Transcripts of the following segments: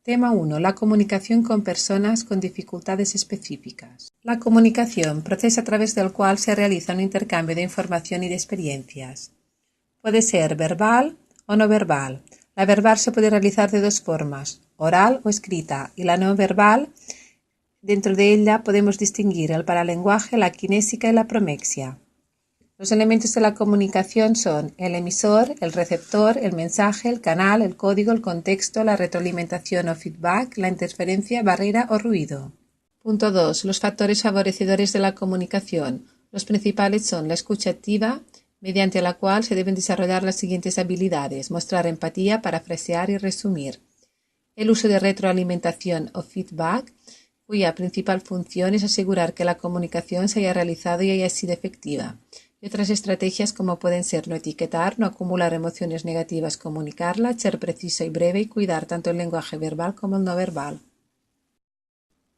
Tema 1. La comunicación con personas con dificultades específicas. La comunicación, proceso a través del cual se realiza un intercambio de información y de experiencias. Puede ser verbal o no verbal. La verbal se puede realizar de dos formas, oral o escrita, y la no verbal, dentro de ella podemos distinguir el paralenguaje, la kinésica y la promexia. Los elementos de la comunicación son el emisor, el receptor, el mensaje, el canal, el código, el contexto, la retroalimentación o feedback, la interferencia, barrera o ruido. Punto 2. Los factores favorecedores de la comunicación. Los principales son la escucha activa, mediante la cual se deben desarrollar las siguientes habilidades: mostrar empatía, parafrasear y resumir. El uso de retroalimentación o feedback, cuya principal función es asegurar que la comunicación se haya realizado y haya sido efectiva. Y otras estrategias como pueden ser no etiquetar, no acumular emociones negativas, comunicarla, ser preciso y breve y cuidar tanto el lenguaje verbal como el no verbal.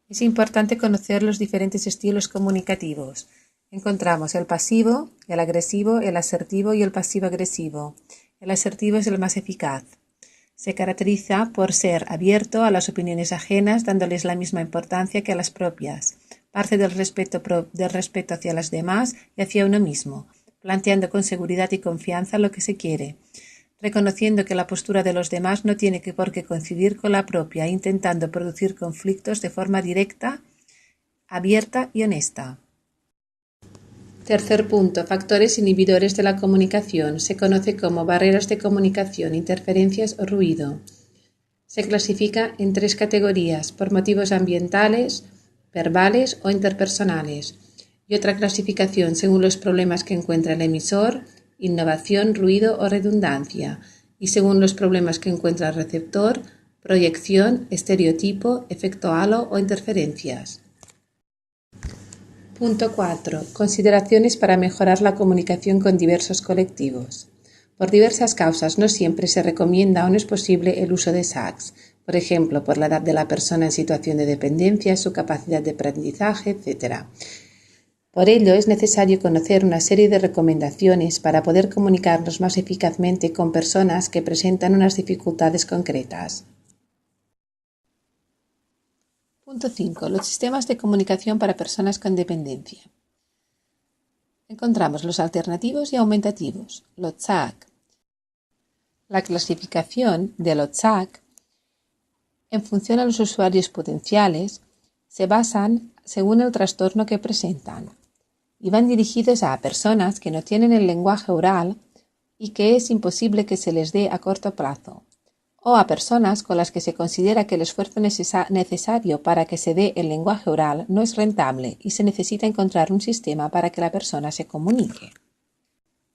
Es importante conocer los diferentes estilos comunicativos. Encontramos el pasivo, el agresivo, el asertivo y el pasivo-agresivo. El asertivo es el más eficaz. Se caracteriza por ser abierto a las opiniones ajenas, dándoles la misma importancia que a las propias. Parte del respeto hacia las demás y hacia uno mismo, planteando con seguridad y confianza lo que se quiere, reconociendo que la postura de los demás no tiene por qué coincidir con la propia, intentando producir conflictos de forma directa, abierta y honesta. Tercer punto, factores inhibidores de la comunicación. Se conoce como barreras de comunicación, interferencias o ruido. Se clasifica en 3 categorías, por motivos ambientales, verbales o interpersonales, y otra clasificación según los problemas que encuentra el emisor, innovación, ruido o redundancia, y según los problemas que encuentra el receptor, proyección, estereotipo, efecto halo o interferencias. Punto 4. Consideraciones para mejorar la comunicación con diversos colectivos. Por diversas causas no siempre se recomienda o no es posible el uso de SACs, por ejemplo, por la edad de la persona en situación de dependencia, su capacidad de aprendizaje, etc. Por ello, es necesario conocer una serie de recomendaciones para poder comunicarnos más eficazmente con personas que presentan unas dificultades concretas. Punto 5. Los sistemas de comunicación para personas con dependencia. Encontramos los alternativos y aumentativos, los SAC. La clasificación de los SAC en función a los usuarios potenciales se basan según el trastorno que presentan y van dirigidos a personas que no tienen el lenguaje oral y que es imposible que se les dé a corto plazo, o a personas con las que se considera que el esfuerzo necesario para que se dé el lenguaje oral no es rentable y se necesita encontrar un sistema para que la persona se comunique.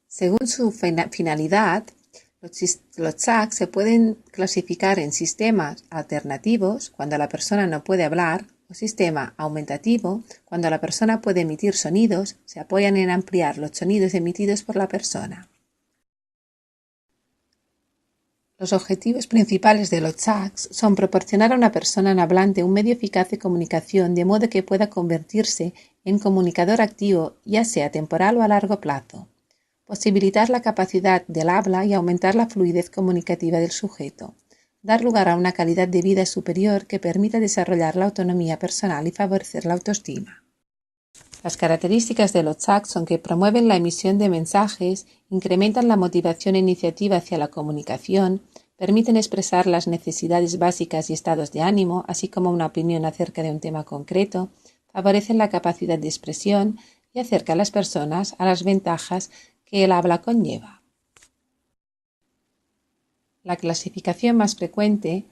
Según su finalidad, los SAC se pueden clasificar en sistemas alternativos cuando la persona no puede hablar o sistema aumentativo cuando la persona puede emitir sonidos, se apoyan en ampliar los sonidos emitidos por la persona. Los objetivos principales de los SACs son proporcionar a una persona no hablante un medio eficaz de comunicación de modo que pueda convertirse en comunicador activo, ya sea temporal o a largo plazo. Posibilitar la capacidad del habla y aumentar la fluidez comunicativa del sujeto. Dar lugar a una calidad de vida superior que permita desarrollar la autonomía personal y favorecer la autoestima. Las características de los SAC son que promueven la emisión de mensajes, incrementan la motivación e iniciativa hacia la comunicación, permiten expresar las necesidades básicas y estados de ánimo, así como una opinión acerca de un tema concreto, favorecen la capacidad de expresión y acercan a las personas a las ventajas que el habla conlleva. La clasificación más frecuente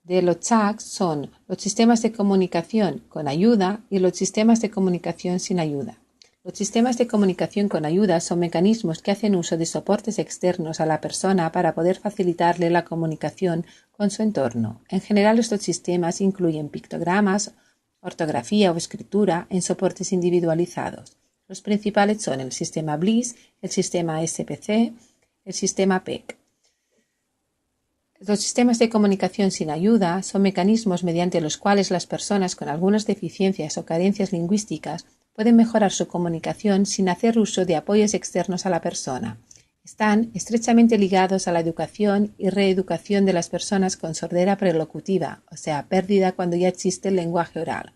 de los SAC son los sistemas de comunicación con ayuda y los sistemas de comunicación sin ayuda. Los sistemas de comunicación con ayuda son mecanismos que hacen uso de soportes externos a la persona para poder facilitarle la comunicación con su entorno. En general, estos sistemas incluyen pictogramas, ortografía o escritura en soportes individualizados. Los principales son el sistema BLIS, el sistema SPC, el sistema PEC. Los sistemas de comunicación sin ayuda son mecanismos mediante los cuales las personas con algunas deficiencias o carencias lingüísticas pueden mejorar su comunicación sin hacer uso de apoyos externos a la persona. Están estrechamente ligados a la educación y reeducación de las personas con sordera prelocutiva, o sea, pérdida cuando ya existe el lenguaje oral,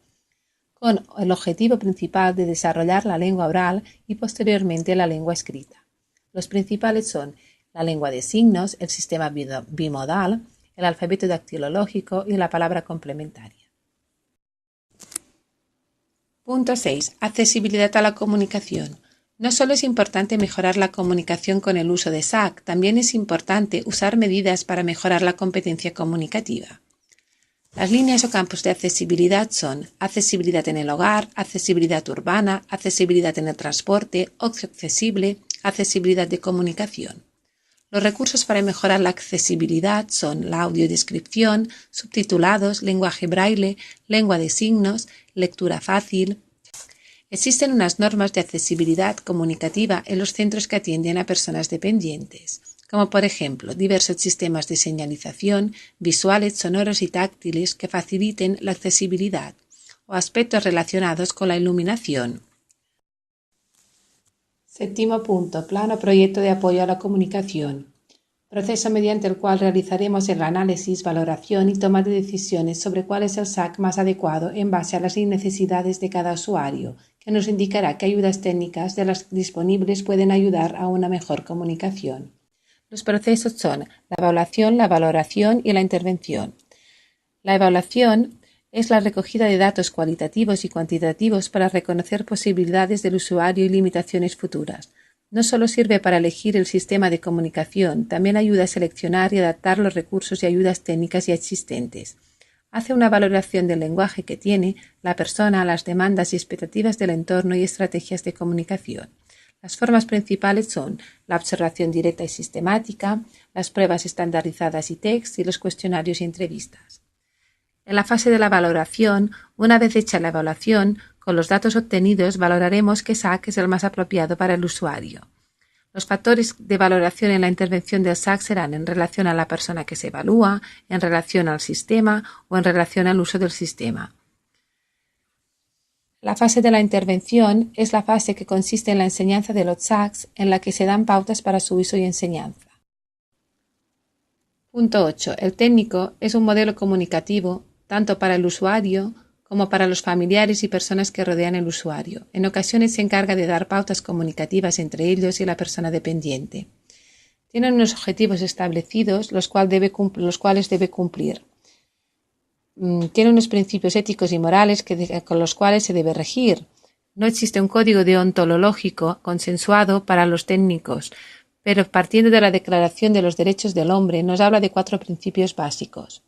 con el objetivo principal de desarrollar la lengua oral y posteriormente la lengua escrita. Los principales son la lengua de signos, el sistema bimodal, el alfabeto dactilológico y la palabra complementaria. Punto 6. Accesibilidad a la comunicación. No solo es importante mejorar la comunicación con el uso de SAC, también es importante usar medidas para mejorar la competencia comunicativa. Las líneas o campos de accesibilidad son accesibilidad en el hogar, accesibilidad urbana, accesibilidad en el transporte, ocio accesible, accesibilidad de comunicación. Los recursos para mejorar la accesibilidad son la audiodescripción, subtitulados, lenguaje braille, lengua de signos, lectura fácil. Existen unas normas de accesibilidad comunicativa en los centros que atienden a personas dependientes, como por ejemplo diversos sistemas de señalización, visuales, sonoros y táctiles que faciliten la accesibilidad, o aspectos relacionados con la iluminación. Séptimo punto. Plan o proyecto de apoyo a la comunicación. Proceso mediante el cual realizaremos el análisis, valoración y toma de decisiones sobre cuál es el SAC más adecuado en base a las necesidades de cada usuario, que nos indicará qué ayudas técnicas de las disponibles pueden ayudar a una mejor comunicación. Los procesos son la evaluación, la valoración y la intervención. La evaluación es la recogida de datos cualitativos y cuantitativos para reconocer posibilidades del usuario y limitaciones futuras. No solo sirve para elegir el sistema de comunicación, también ayuda a seleccionar y adaptar los recursos y ayudas técnicas ya existentes. Hace una valoración del lenguaje que tiene la persona a las demandas y expectativas del entorno y estrategias de comunicación. Las formas principales son la observación directa y sistemática, las pruebas estandarizadas y TECS y los cuestionarios y entrevistas. En la fase de la valoración, una vez hecha la evaluación, con los datos obtenidos valoraremos qué SAC es el más apropiado para el usuario. Los factores de valoración en la intervención del SAC serán en relación a la persona que se evalúa, en relación al sistema o en relación al uso del sistema. La fase de la intervención es la fase que consiste en la enseñanza de los SACs, en la que se dan pautas para su uso y enseñanza. Punto 8. El técnico es un modelo comunicativo tanto para el usuario como para los familiares y personas que rodean el usuario. En ocasiones se encarga de dar pautas comunicativas entre ellos y la persona dependiente. Tienen unos objetivos establecidos, los cuales debe cumplir. Tiene unos principios éticos y morales con los cuales se debe regir. No existe un código deontológico consensuado para los técnicos, pero partiendo de la Declaración de los Derechos del Hombre nos habla de 4 principios básicos.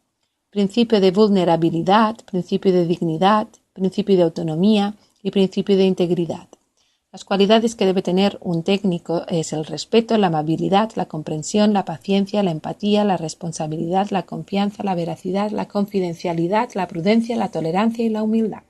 Principio de vulnerabilidad, principio de dignidad, principio de autonomía y principio de integridad. Las cualidades que debe tener un técnico es el respeto, la amabilidad, la comprensión, la paciencia, la empatía, la responsabilidad, la confianza, la veracidad, la confidencialidad, la prudencia, la tolerancia y la humildad.